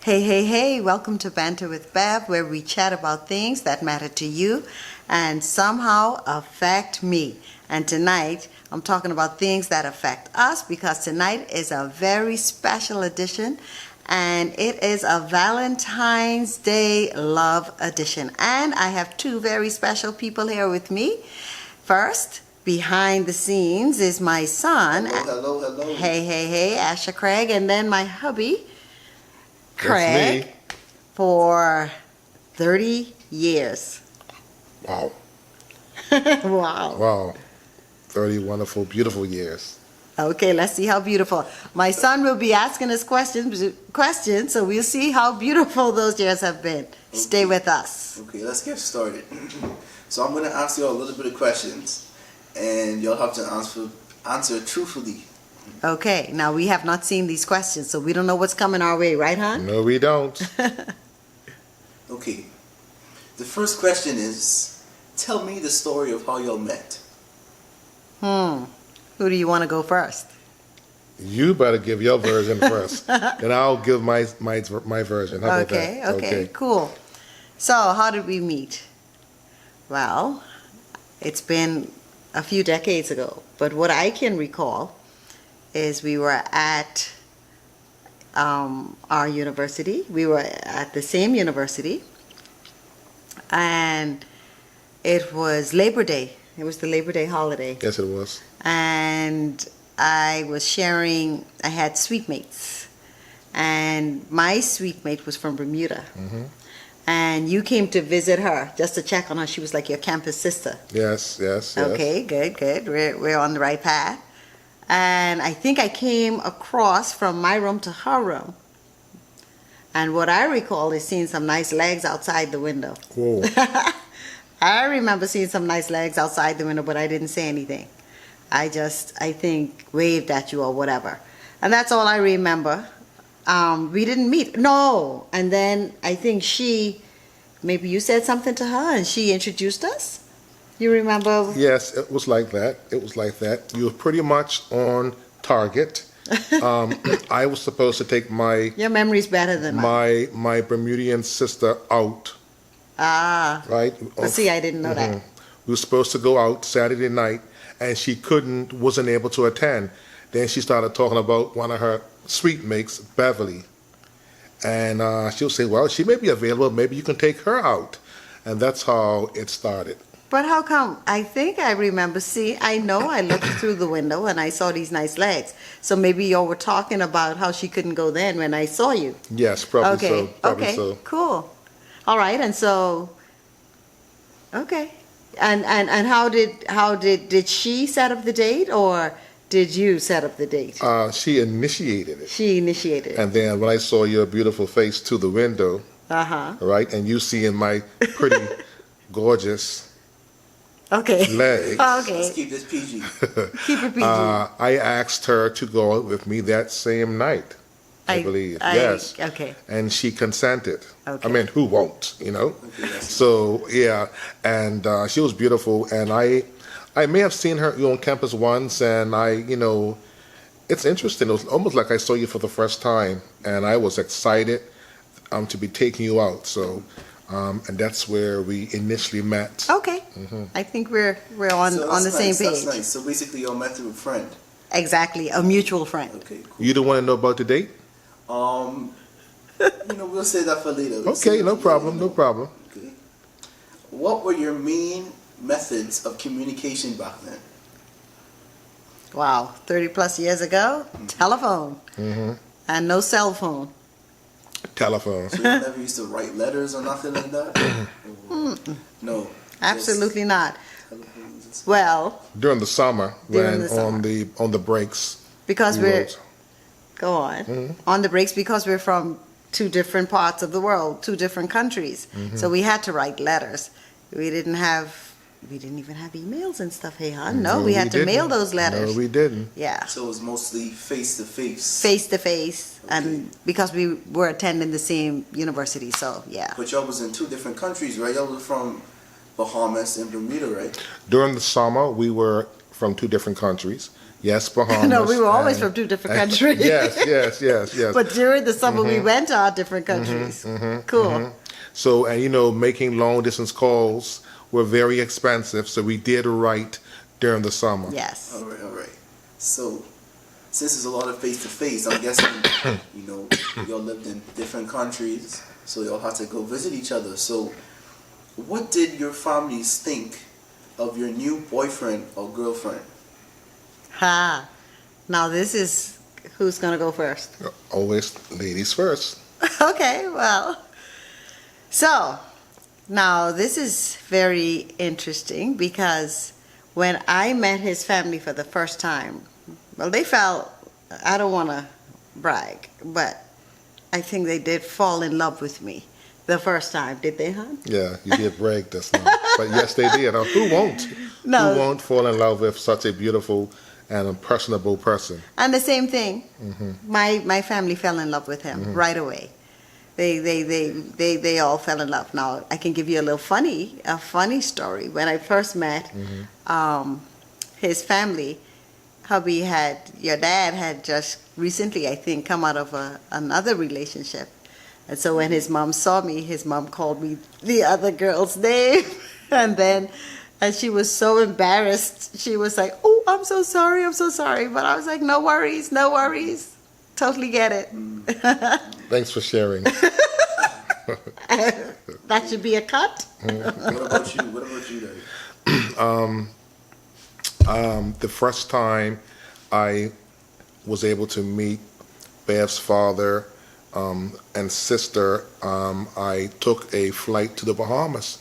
Hey, hey, hey, welcome to Banter with Bev, where we chat about things that matter to you and somehow affect me. And tonight, I'm talking about things that affect us because tonight is a very special edition and it is a Valentine's Day love edition. And I have two very special people here with me. First, behind the scenes is my son. Hello. Hey, hey, hey, Asher Craig, and then my hubby, Craig, That's me. for 30 years. Wow. Wow. Wow. 30 wonderful, beautiful years. Okay, let's see how beautiful. My son will be asking us questions, so we'll see how beautiful those years have been. Okay. Stay with us. Okay, let's get started. So I'm going to ask you all a little bit of questions, and you'll have to answer truthfully. Okay, now we have not seen these questions, so we don't know what's coming our way, right, hon? No, we don't. Okay. The first question is, tell me the story of how y'all met. Who do you want to go first? You better give your version first, and I'll give my version. How about Okay, that? okay, cool. So, how did we meet? Well, it's been a few decades ago, but what I can recall is we were at our university. We were at the same university, and it was Labor Day. It was the Labor Day holiday. Yes, it was. And I had suite mates, and my suite mate was from Bermuda. Mm-hmm. And you came to visit her just to check on her. She was like your campus sister. Yes. Okay, good. We're on the right path. And I think I came across from my room to her room. And what I recall is seeing some nice legs outside the window. Whoa. I remember seeing some nice legs outside the window, but I didn't say anything. I think, waved at you or whatever. And that's all I remember. We didn't meet. No. And then I think maybe you said something to her and she introduced us? You remember? Yes, it was like that. You were pretty much on target. I was supposed to take Your memory's better than mine. my Bermudian sister out. Ah. Right? But see, I didn't know that. We were supposed to go out Saturday night, and she wasn't able to attend. Then she started talking about one of her suite mates, Beverly. And she'll say, well, she may be available. Maybe you can take her out. And that's how it started. But how come? I think I remember. See, I know I looked through the window and I saw these nice legs. So maybe y'all were talking about how she couldn't go then when I saw you. Yes, probably so. Okay, cool. All right, and so, okay. And how did she set up the date or did you set up the date? She initiated it. She initiated it. And then when I saw your beautiful face to the window, right, and you seeing my pretty, gorgeous legs. Okay. Let's keep this PG. Keep it PG. I asked her to go out with me that same night, I believe. Yes. Okay. And she consented. Okay. I mean, who won't, you know? Okay, So, yeah, and she was beautiful, and I may have seen her on campus once, and it's interesting. It was almost like I saw you for the first time, and I was excited to be taking you out. So, and that's where we initially met. Okay. I think we're on the same page. That's nice. So basically, y'all met through a friend. Exactly, a mutual friend. Okay, cool. You don't want to know about the date? We'll say that for later. Okay, no problem. Okay. What were your main methods of communication back then? Wow, 30 plus years ago, telephone, and no cell phone. Telephone. So you never used to write letters or nothing like that? No. Absolutely not. Telephones. Well, During the summer, During the on the breaks. because we we're wrote. go on on the breaks because we're from two different parts of the world, two different countries, so we had to write letters. We didn't even have emails and stuff. Hey, hon, no, we had to mail those letters. No, we didn't. Yeah. So it was mostly face to face. Face to face, and because we were attending the same university, so yeah. But y'all was in two different countries, right? Y'all were from Bahamas and Bermuda, right? During the summer, we were from two different countries. Yes, Bahamas. No, we were always and- from two different countries. yes. But during the summer, we went to our different countries. Cool. So, and making long distance calls were very expensive, so we did write during the summer. Yes. All right. So, since there's a lot of face to face, I'm guessing, y'all lived in different countries, so y'all had to go visit each other. So, what did your families think of your new boyfriend or girlfriend? Ha. Now this is who's gonna go first. Always ladies first. Okay, well. So, now this is very interesting because when I met his family for the first time, well, they felt, I don't want to brag, but I think they did fall in love with me the first time. Did they, hon? Yeah, you did brag this now. But yes, they did. Who won't? No. Who won't fall in love with such a beautiful and impressionable person? And the same thing, my family fell in love with him right away. They all fell in love. Now I can give you a funny story. When I first met his family, your dad had just recently, I think, come out of another relationship, and so when his mom saw me, his mom called me the other girl's name, and she was so embarrassed. She was like, "Oh, I'm so sorry, but I was like, no worries, totally get it." Thanks for sharing. That should be a cut. What about you, Daddy? The first time I was able to meet Bev's father and sister, I took a flight to the Bahamas.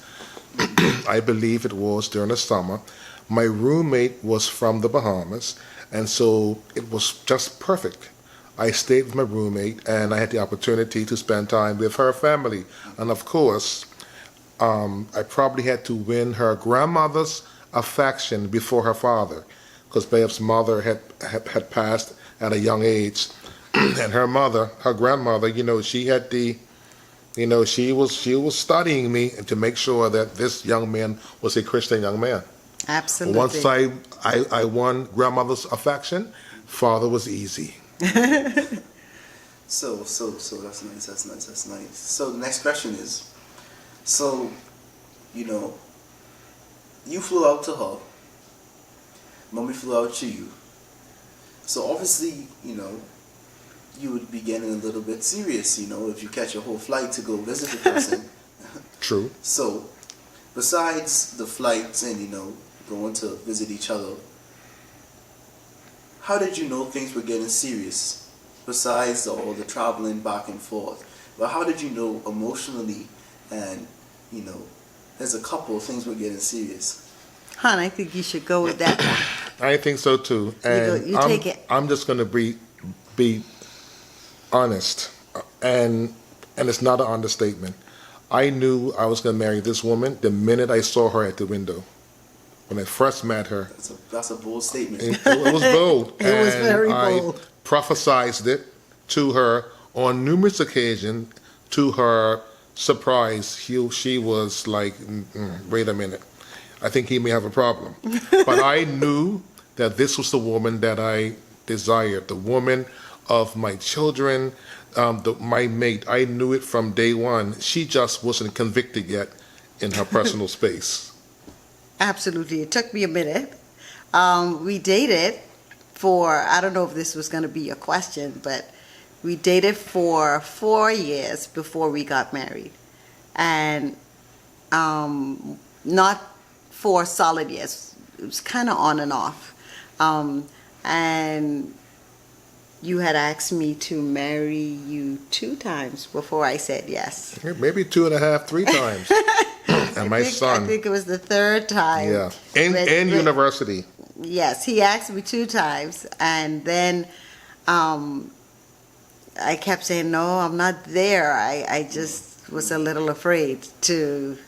I believe it was during the summer. My roommate was from the Bahamas, and so it was just perfect. I stayed with my roommate, and I had the opportunity to spend time with her family. And of course, I probably had to win her grandmother's affection before her father, because Bev's mother had passed at a young age, and her grandmother, she had she was studying me to make sure that this young man was a Christian young man. Absolutely. Once I won grandmother's affection, father was easy. So that's nice. So the next question is, you flew out to her, mommy flew out to you. So obviously, you would be getting a little bit serious, if you catch a whole flight to go visit the person. True. So, besides the flights and, going to visit each other, how did you know things were getting serious? Besides all the traveling back and forth. But how did you know emotionally and, as a couple, things were getting serious? Hon, I think you should go with that one. I think so too. And You take it. I'm just going to be honest, and it's not an understatement. I knew I was going to marry this woman the minute I saw her at the window. When I first met her. That's a bold statement. It was bold. It was very I bold. prophesied it to her on numerous occasions. To her surprise, she was like, wait a minute. I think he may have a problem. But I knew that this was the woman that I desired, the woman of my children, my mate. I knew it from day one. She just wasn't convicted yet in her personal space. Absolutely. It took me a minute. We dated I don't know if this was going to be a question, but we dated for 4 years before we got married. And not 4 solid years. It was kind of on and off. And you had asked me to marry you 2 times before I said yes. Maybe 2.5, 3 times. And my son. I think it was the 3rd time. Yeah. In university. Yes, he asked me 2 times, and then I kept saying, no, I'm not there. I just was a little afraid to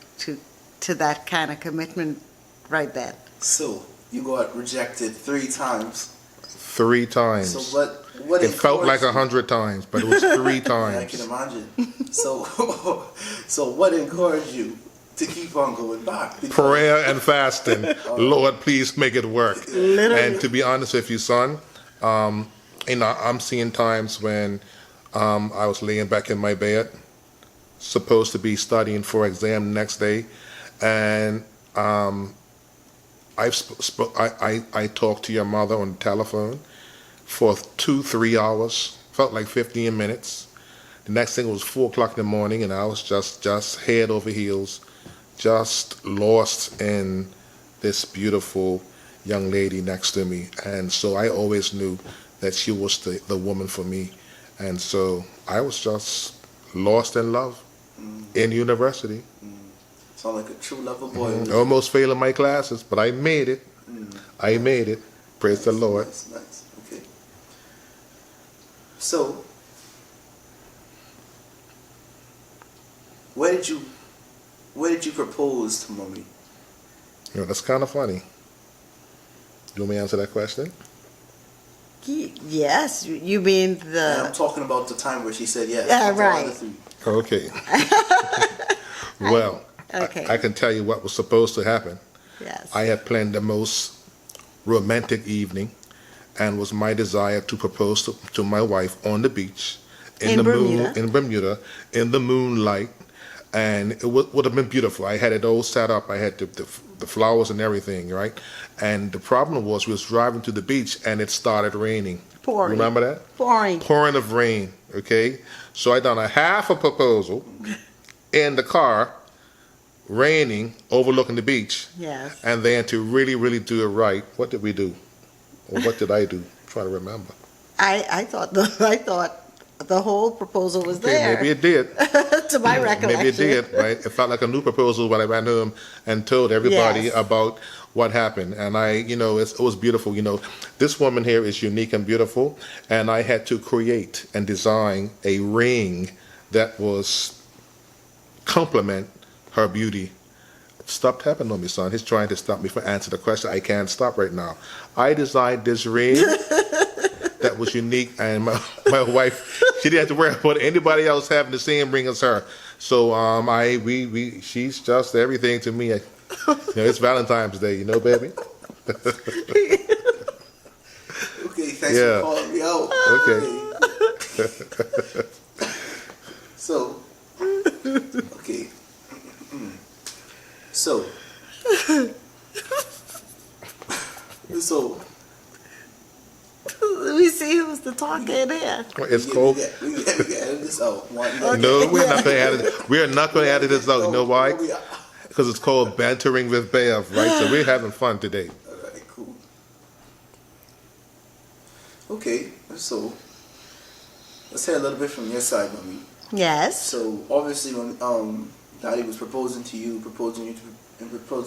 that kind of commitment right then. So, you got rejected 3 times. 3 times. So what it felt like 100 times, but it was 3 times. Yeah, I can imagine. So what encouraged you to keep on going back. Because, Prayer and fasting. Lord, please make it work. Literally. And to be honest with you, son, I'm seeing times when I was laying back in my bed, supposed to be studying for exam next day, and I talked to your mother on the telephone for 2-3 hours. Felt like 15 minutes. The next thing was 4 o'clock in the morning, and I was just head over heels, just lost in this beautiful young lady next to me. And so I always knew that she was the woman for me. And so I was just lost in love in university. Sound like a true lover boy. Almost failing my classes, but I made it. I made it. Praise the Lord. Nice. Okay. So, where did you propose to mommy? You know, that's kind of funny. You want me to answer that question? Yes, you mean And the... I'm talking about the time where she said yes. Yeah, The right. other three. Okay. Well, Okay. I can tell you what was supposed to happen. Yes. I had planned the most romantic evening, and was my desire to propose to my wife on the beach In the Bermuda. in Bermuda, in the moonlight, and it would have been beautiful. I had it all set up. I had the flowers and everything, right? And the problem was we was driving to the beach, and it started raining. Pouring. Remember that? Pouring. Pouring of rain. Okay, so I done a half a proposal in the car, raining, overlooking the beach. Yes. And then to really, really do it right, what did we do? Or what did I do? I'm trying to remember. I thought the whole proposal was Okay, there. maybe it did. To my recollection. Maybe it did, right? It felt like a new proposal when I ran home and told everybody Yes. about what happened. And it was beautiful. This woman here is unique and beautiful. And I had to create and design a ring that was complement her beauty. Stop tapping on me, son. He's trying to stop me from answering the question. I can't stop right now. I designed this ring that was unique, and my wife, she didn't have to worry about anybody else having the same ring as her. So she's just everything to me. It's Valentine's Day, baby. Okay, thanks Yeah. for calling me out. Okay. So, okay. So, Let me see who's the talker in there. It's cold. We can edit this out. No, we're not going to edit it. We are not going to edit this out. You know why? Because it's called Bantering with Bev, right? So we're having fun today. Alright, cool. Okay, so let's hear a little bit from your side, mommy. Yes. So obviously when Daddy was proposing to you and proposing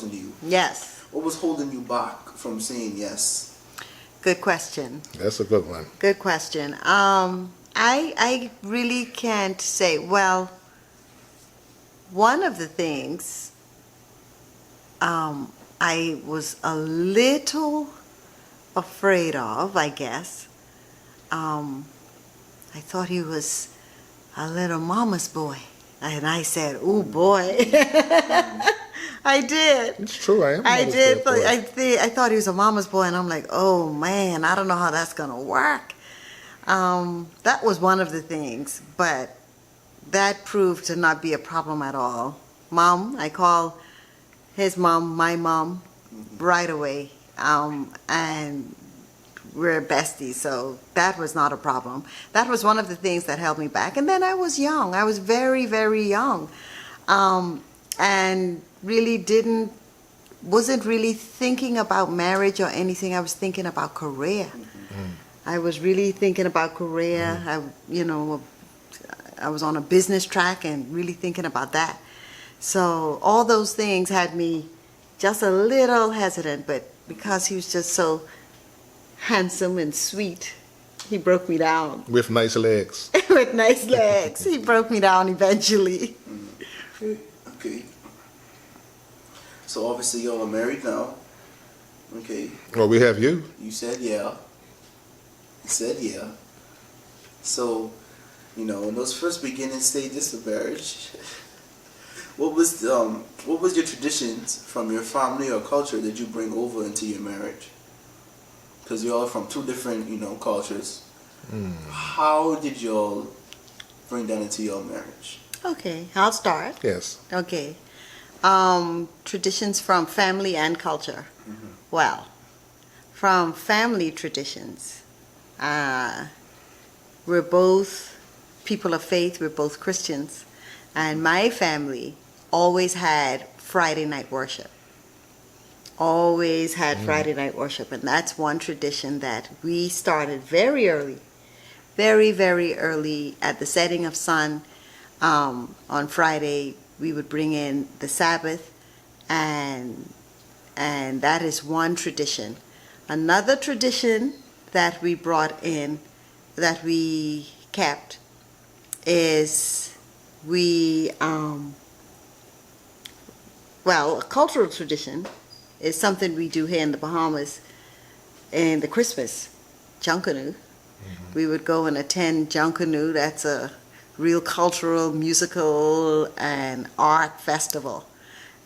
to you, Yes. what was holding you back from saying yes? Good question. That's a good one. Good question. I really can't say. Well, one of the things I was a little afraid of, I guess. I thought he was a little mama's boy. And I said, "Ooh, boy." I did. It's true, I am. I mother's did. boy. I thought he was a mama's boy, and I'm like, oh man, I don't know how that's gonna work. That was one of the things, but that proved to not be a problem at all. Mom, I call his mom my mom right away, and we're besties, so that was not a problem. That was one of the things that held me back. And then I was young. I was very, very young, and really wasn't really thinking about marriage or anything. I was thinking about career. I was really thinking about career. I was on a business track and really thinking about that. So all those things had me just a little hesitant, but because he was just so handsome and sweet, he broke me down. With nice legs. With nice legs. He broke me down eventually. Okay. So obviously y'all are married now. Okay. Well, we have you. You said yeah. You said yeah. So, in those first beginning stages of marriage, what was your traditions from your family or culture that you bring over into your marriage? Because you're all from two different, cultures. How did y'all bring that into your marriage? Okay, I'll start. Yes. Okay. Traditions from family and culture. Well, from family traditions, we're both people of faith, we're both Christians, and my family always had Friday night worship. Always had Friday night worship, and that's one tradition that we started very early, very, very early at the setting of sun. On Friday, we would bring in the Sabbath, and that is one tradition. Another tradition that we brought in, that we kept, is a cultural tradition is something we do here in the Bahamas in the Christmas Junkanoo. We would go and attend Junkanoo. That's a real cultural, musical, and art festival.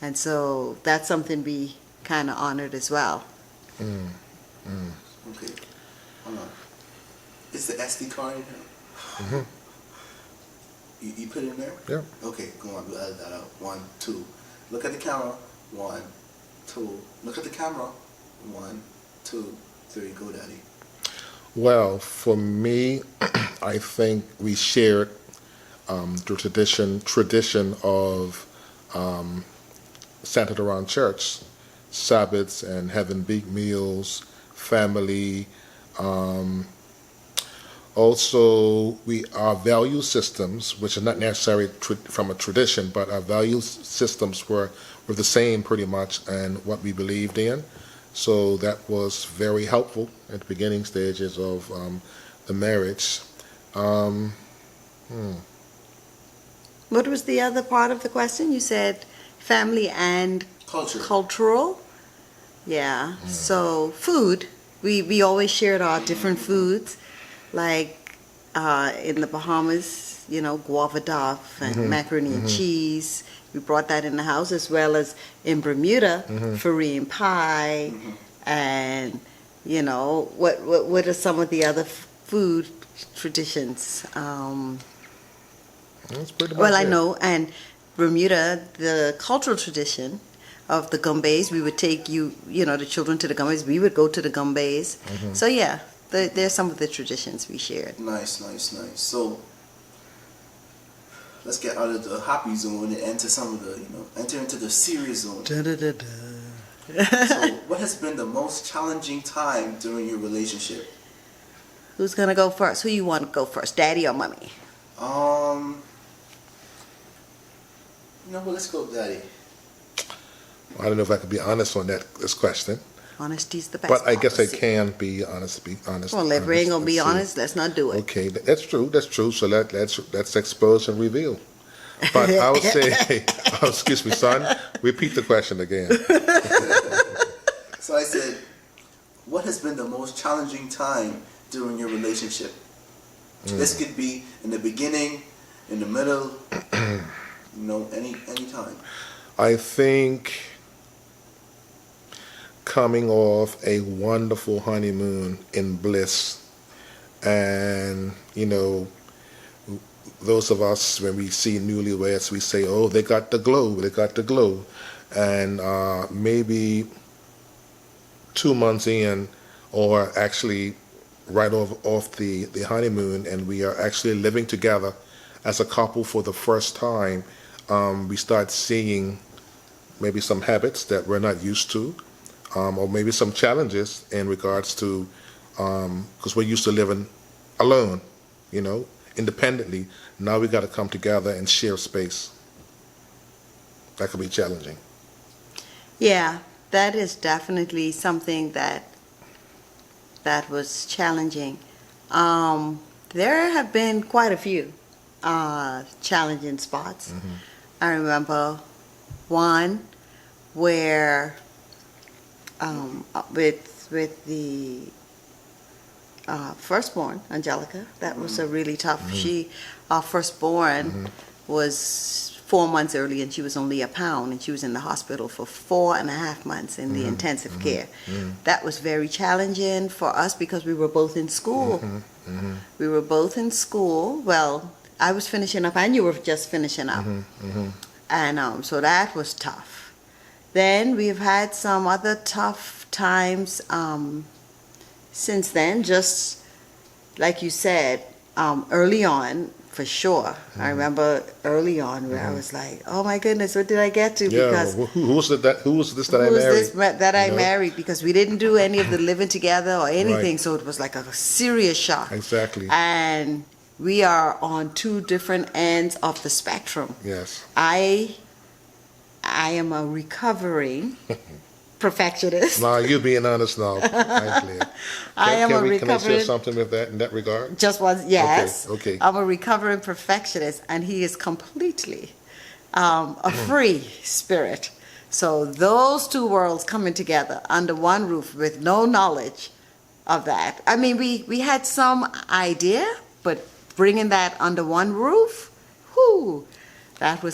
And so that's something we kind of honored as well. Okay, hold on. Is the SD card in here? You put it in there? Yeah. Okay, go on. We'll edit that out. 1, 2. Look at the camera. 1, 2. Look at the camera. 1, 2, 3. Go, Daddy. Well, for me, I think we shared the tradition of centered around church, Sabbaths and having big meals, family. Also, our value systems, which are not necessarily from a tradition, but our value systems were the same pretty much, and what we believed in. So that was very helpful at the beginning stages of the marriage. What was the other part of the question? You said family and cultural. Yeah. So food, we always shared our different foods, like in the Bahamas, guava duff and macaroni and cheese. We brought that in the house, as well as in Bermuda, farine pie, and what are some of the other food traditions? That's pretty much Well, I it. know, and Bermuda, the cultural tradition of the gumbays, we would take the children to the gumbays. We would go to the gumbays. So yeah, there's some of the traditions we shared. Nice. So let's get out of the happy zone and enter enter into the serious zone. So what has been the most challenging time during your relationship? Who's gonna go first? Who you want to go first, Daddy or Mommy? Let's go, Daddy. I don't know if I could be honest on this question, Honesty's the best but I guess I policy. can be honest. Well, if we ain't gonna be Let's see. honest, let's not do it. Okay, that's true. So let's expose and reveal. But I would say, excuse me, son. Repeat the question again. So I said, what has been the most challenging time during your relationship? This could be in the beginning, in the middle, any time. I think coming off a wonderful honeymoon in bliss, and those of us, when we see newlyweds, we say, "Oh, they got the glow," and maybe 2 months in, or actually right off the honeymoon, and we are actually living together as a couple for the first time, we start seeing maybe some habits that we're not used to, or maybe some challenges in regards to, because we're used to living alone, independently. Now we got to come together and share space. That could be challenging. Yeah, that is definitely something that was challenging. There have been quite a few challenging spots. I remember one where with the firstborn, Angelica, that was a really tough. Our firstborn was 4 months early, and she was only a pound, and she was in the hospital for 4.5 months in the intensive care. That was very challenging for us because we were both in school. We were both in school. Well, I was finishing up, and you were just finishing up. And so that was tough. Then we've had some other tough times since then, just like you said, early on, for sure. I remember early on where I was like, "Oh my goodness, what did I get to?" Yeah, Because who was this that I who's married? this that I You know? married? Because we didn't do any of the living together or anything, Right. so it was like a serious shock. Exactly. And we are on two different ends of the spectrum. Yes. I am a recovering perfectionist. Now you being honest now. I'm glad. I am a Can I share recovering. something with that in that regard? Just was yes. Okay. I'm a recovering perfectionist, and he is completely a free spirit. So those two worlds coming together under one roof with no knowledge of that. I mean, we had some idea, but bringing that under one roof, whoo, that was